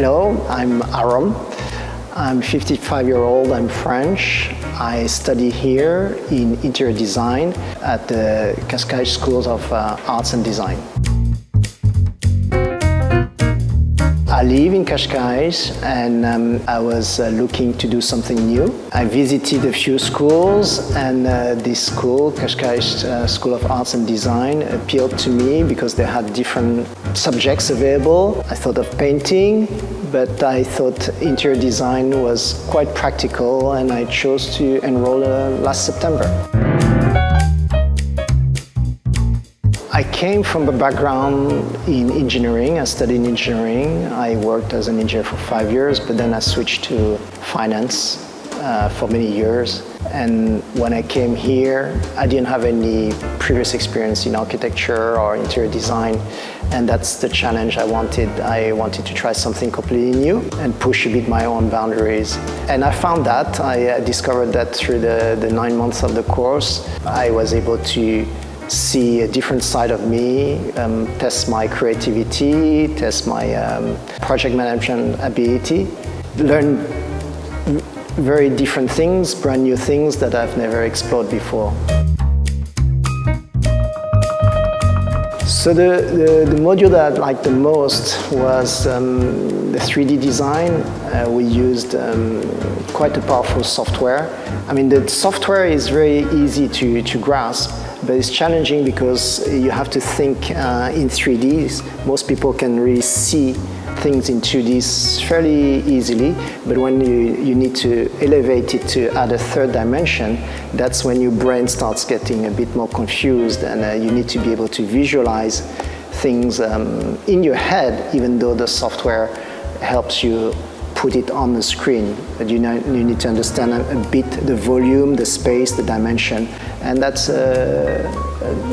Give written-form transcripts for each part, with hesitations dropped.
Hello, I'm Arom. I'm 55-year-old, I'm French. I study here in interior design at the Cascais Schools of Arts and Design. I live in Cascais and I was looking to do something new. I visited a few schools and this school, Cascais School of Arts and Design, appealed to me because they had different subjects available. I thought of painting, but I thought interior design was quite practical and I chose to enroll last September. I came from a background in engineering. I studied engineering. I worked as an engineer for 5 years, but then I switched to finance for many years. And when I came here, I didn't have any previous experience in architecture or interior design, and that's the challenge I wanted. I wanted to try something completely new and push a bit my own boundaries. And I found that. I discovered that through the 9 months of the course, I was able to see a different side of me, test my creativity, test my project management ability, learn very different things, brand new things that I've never explored before. So the module that I liked the most was the 3D design. We used quite a powerful software. I mean, the software is very easy to grasp, but it's challenging because you have to think in 3Ds. Most people can really see things in 2Ds fairly easily, but when you need to elevate it to add a third dimension, that's when your brain starts getting a bit more confused, and you need to be able to visualize things in your head, even though the software helps you put it on the screen. But you need to understand a bit the volume, the space, the dimension, and that's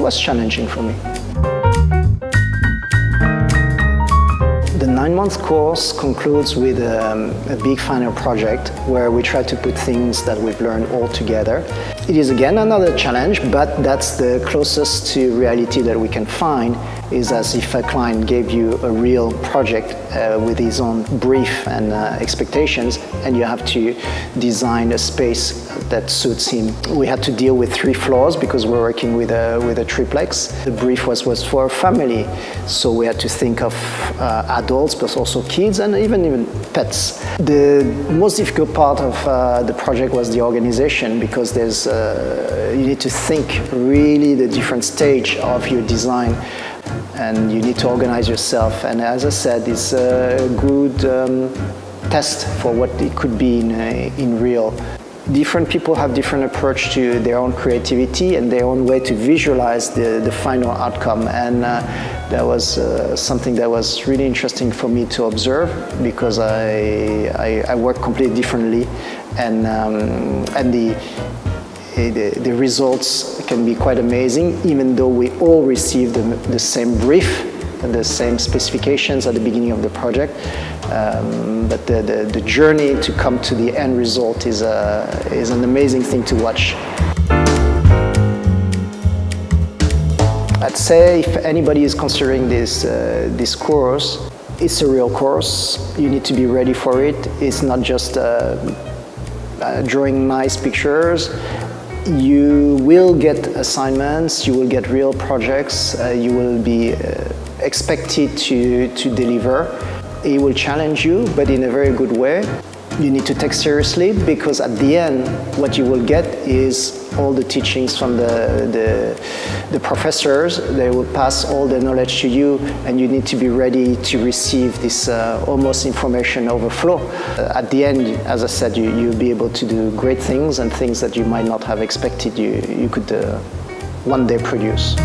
was challenging for me. The 9-month course concludes with a big final project where we try to put things that we've learned all together. It is again another challenge, but that's the closest to reality that we can find, is as if a client gave you a real project with his own brief and expectations, and you have to design a space that suits him. We had to deal with 3 floors because we're working with a triplex. The brief was for a family, so we had to think of adults, but also kids and even pets. The most difficult part of the project was the organization, because there's you need to think really the different stage of your design, and you need to organize yourself. And as I said, it's a good test for what it could be in real. Different people have different approach to their own creativity and their own way to visualize the final outcome. And that was something that was really interesting for me to observe, because I work completely differently, and the results can be quite amazing, even though we all received the same brief and the same specifications at the beginning of the project. But the journey to come to the end result is an amazing thing to watch. I'd say if anybody is considering this course, it's a real course. You need to be ready for it. It's not just drawing nice pictures. You will get assignments, you will get real projects, you will be expected to deliver. It will challenge you, but in a very good way. You need to take seriously, because at the end, what you will get is all the teachings from the professors. They will pass all the knowledge to you, and you need to be ready to receive this almost information overflow. At the end, as I said, you'll be able to do great things, and things that you might not have expected you could one day produce.